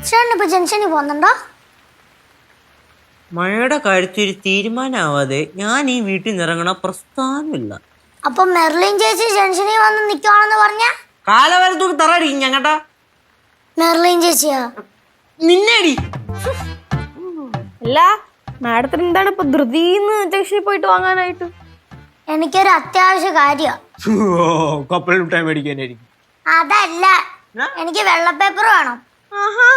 ചേട്ടനിപ്പോ ജംഗ്ഷനിൽ പോകുന്നുണ്ടോ? മഴയുടെ കാര്യത്തിൽ ഒരു തീരുമാനമാവാതെ ഞാൻ ഈ വീട്ടിൽ നിന്ന് ഇറങ്ങണ പ്രസ്ഥാനമില്ല. അപ്പൊ മെർലിൻ ചേച്ചി ജംഗ്ഷനിൽ വന്ന് നിക്കുവാണെന്ന് പറഞ്ഞ കാലവരത്തോട് തറടിക്കും ഞാൻ കേട്ടാ. മെർലിൻ ചേച്ചിയാ നിന്നേടി. അല്ല മാഡത്തിന് എന്താണ് ഇപ്പൊ ധൃതിന്ന് ജംഗ്ഷനിൽ പോയിട്ട് വാങ്ങാനായിട്ട്? എനിക്കൊരു അത്യാവശ്യ കാര്യ. കപ്പൽ മിഠായി മേടിക്കാനായിരിക്കും. അതല്ല, എനിക്ക് വെള്ള പേപ്പർ വേണം. ആഹാ,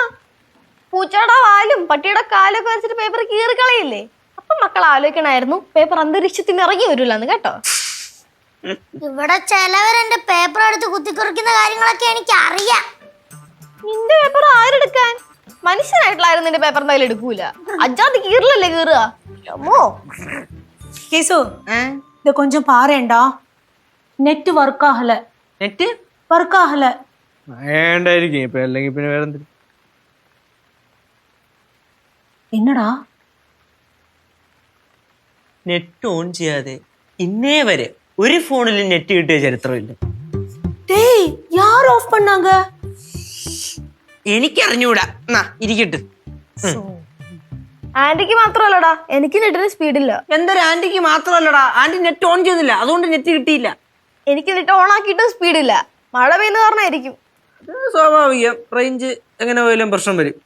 പൂച്ചയുടെ വാലും പട്ടിയുടെ കാലൊക്കെ വെച്ചിട്ട് പേപ്പർ കീറിക്കളയില്ലേ? അപ്പൊ മക്കൾ ആലോചിക്കണായിരുന്നു പേപ്പർ അന്തരീക്ഷത്തിന് ഇറങ്ങി വരൂലെന്ന് കേട്ടോ. ഇവിടെ ചിലവരെന്റെ പേപ്പർ എടുത്ത് കുത്തിക്കുറിക്കുന്ന കാര്യങ്ങളൊക്കെ എനിക്ക് അറിയാം. നിന്റെ പേപ്പർ ആരെടുക്കാൻ? മനുഷ്യനായിട്ടുള്ളായിരുന്നു നിന്റെ പേപ്പർ എന്തായാലും എടുക്കൂല. അജാതി കീറിലല്ലേ കീറുക. അമ്മോ കേസു ഇത് കൊഞ്ചം പാറേണ്ടാ. നെറ്റ് വർക്ക് ആഹല. നെറ്റ് വർക്ക് ആഹല വേണ്ടായിരിക്കും ഇപ്പൊ, അല്ലെങ്കിൽ പിന്നെ വേറെ എന്തെങ്കിലും. എന്നടാ നെറ്റ് ഓൺ ചെയ്യാതെ ഇന്നേ വരെ ഒരു ഫോണിൽ നെറ്റ് കിട്ടിയ ചരിത്രമില്ല. டேய் யார் ஆஃப் பண்ணாங்க? എനിക്കറിഞ്ഞൂടാ. ഇരിക്കട്ടെ. ആന്റിക്ക് മാത്രമല്ലടാ, എനിക്ക് നെറ്റിന് സ്പീഡില്ല. എന്തൊരു ആന്റിക്ക് മാത്രമല്ലടാ, ആന്റി നെറ്റ് ഓൺ ചെയ്തില്ല, അതുകൊണ്ട് നെറ്റ് കിട്ടിയില്ല. എനിക്ക് നെറ്റ് ഓൺ ആക്കിയിട്ടും സ്പീഡില്ല. മഴ പെയ്യുന്ന കാരണമായിരിക്കും. സ്വാഭാവികം, റേഞ്ച് എങ്ങനെ പോയാലും പ്രശ്നം വരും.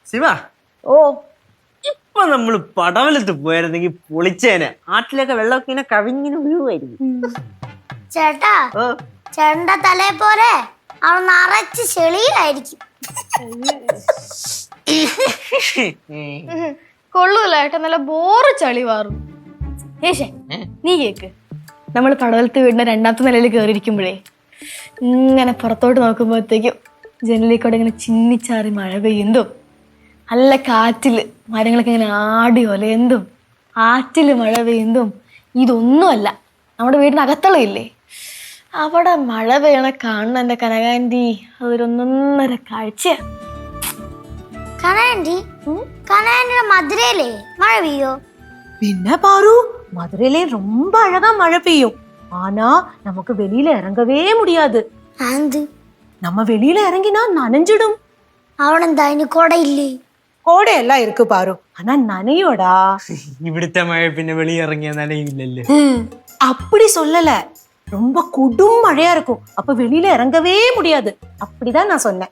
ശിവ, ഓ ഇപ്പൊ നമ്മള് പടവലത്ത് പോയായിരുന്നെങ്കിൽ പൊളിച്ചേനെ. ആട്ടിലൊക്കെ വെള്ളമൊക്കെ ഇങ്ങനെ കവിഞ്ഞിന് വീഴുമായിരുന്നു. ചേട്ടാ, ചേട്ടന്റെ തലയെ പോലെ അവൾ നിറച്ച് ചെളിയായിരിക്കും. കൊള്ളൂല ഏട്ടാ, നല്ല ബോറ് ചളി മാറും. ഏഷേ നീ കേക്ക്, നമ്മൾ പടവലത്ത് വീടിന്റെ 2ാമത്തെ നിലയിൽ കയറിയിരിക്കുമ്പോഴേ ഇങ്ങനെ പുറത്തോട്ട് നോക്കുമ്പോഴത്തേക്കും ജനലിൽ കൂടെ ഇങ്ങനെ ചിന്നിച്ചാറി മഴ പെയ്യുന്നതും നല്ല കാറ്റില് മരങ്ങളൊക്കെ ഇങ്ങനെ ആടി ഒലയുന്നതും ആറ്റില് മഴ പെയ്യുന്നതും ഇതൊന്നുമല്ല നമ്മുടെ വീടിനകത്തുള്ള ഇല്ലേ, അവിടെ മഴ പെയ്യണ കാണുന്ന എന്റെ കനകാന്റി അതൊരൊന്നൊന്നര കാഴ്ച. കനാൻഡിയുടെ മധുരയിലേ മഴ പെയ്യോ? പിന്നെ பாரு, மதுரையிலே ரொம்ப அழகா மழை பெய்யும். ஆனா நமக்கு வெளியில இறங்கவே முடியாது. நம்ம வெளியில இறங்கினா நனைஞ்சிடும். അവനെന്താ അതിന് കൊടയില്ലേ? கோடையெல்லாம் இருக்கு பாரு, ஆனா நனையோடா. ഇവിടുത്തെ മഴ പിന്നെ വെളിയിറങ്ങിയ നനയില്ലല്ലേ. அப்படி சொல்லல, ரொம்ப கொடும் மழையா இருக்கும். அப்ப வெளியில இறங்கவே முடியாது. அப்படிதான் நான் சொன்னேன்.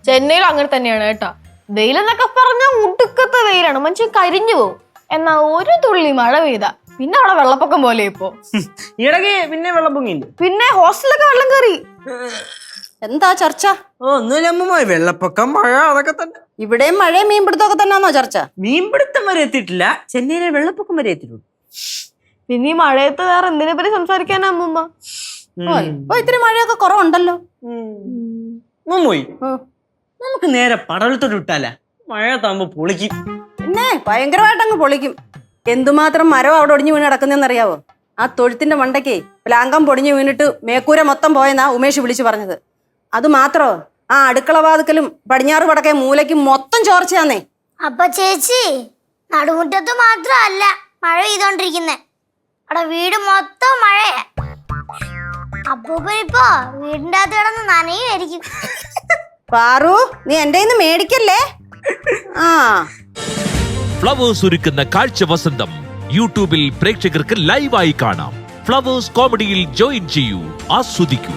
ചെന്നൈയിൽ അങ്ങനെ തന്നെയാണ് കേട്ടോ. വെയിലെന്നൊക്കെ പറഞ്ഞാൽ ഉടുക്കത്തെ വെയിലാണ്, മനുഷ്യൻ കരിഞ്ഞു പോകും. എന്നാ ഒരു തുള്ളി മഴ പെയ്താ പിന്നെ അവിടെ വെള്ളപ്പൊക്കം പോലെ ഇപ്പോ. ഇടയ്ക്ക് പിന്നെ വെള്ളപ്പൊങ്ങില്ലേ? പിന്നെ ഹോസ്റ്റലൊക്കെ വെള്ളം കയറി. എന്താ ചർച്ച? ഒന്നുമില്ല, വെള്ളപ്പൊക്കം മഴ അതൊക്കെ തന്നെ. ഇവിടെയും മഴയും മീൻപിടുത്തമൊക്കെ തന്നെയാണോ ചർച്ച? മീൻപിടുത്തം വരെ എത്തിയിട്ടില്ല, ചെന്നൈയിലെ വെള്ളപ്പൊക്കം വരെ എത്തിയിട്ടുള്ളൂ. പിന്നെ ഈ മഴയത്ത് വേറെ എന്തിനെ പറ്റി സംസാരിക്കാനാ അമ്മൂമ്മ? ഇത്തിരി മഴയൊക്കെ കുറവുണ്ടല്ലോ. മുമ്പോയി നമുക്ക് നേരെ പടവലത്തോട്ട് വിട്ടാല, മഴ താകുമ്പോ പൊളിക്കും. പിന്നെ ഭയങ്കരമായിട്ട് അങ്ങ് പൊളിക്കും. എന്തുമാത്രം മരം അവിടെ ഒടിഞ്ഞു വീണ് കിടക്കുന്നറിയാവോ? ആ തൊഴുത്തിന്റെ മണ്ടയ്ക്ക് പ്ലാങ്കം പൊടിഞ്ഞു വീണിട്ട് മേക്കൂര മൊത്തം പോയെന്നാ ഉമേഷ് വിളിച്ചു പറഞ്ഞത്. അത് മാത്രോ, ആ അടുക്കള വാതുക്കലും പടിഞ്ഞാറ് വടക്കേ മൂലയ്ക്കും മൊത്തം ചോർച്ചയാന്നേ. അപ്പൊ ചേച്ചി, നടുമുറ്റത്ത് മാത്രമല്ല മഴ പെയ്തോണ്ടിരിക്കുന്നേ, അവിടെ വീട് മൊത്തം മഴയാ. അപ്പൂപ്പനിപ്പോ വീടിന്റെ അകത്ത് കിടന്ന് നനയുമായിരിക്കും. പാറു, നീ എന്റെ കയ്യിന്ന് മേടിക്കല്ലേ. ആ ഫ്ലവേഴ്സ് ഒരുക്കുന്ന കാഴ്ച വസന്തം യൂട്യൂബിൽ പ്രേക്ഷകർക്ക് ലൈവായി കാണാം. ഫ്ലവേഴ്സ് കോമഡിയിൽ ജോയിൻ ചെയ്യൂ, ആസ്വദിക്കൂ.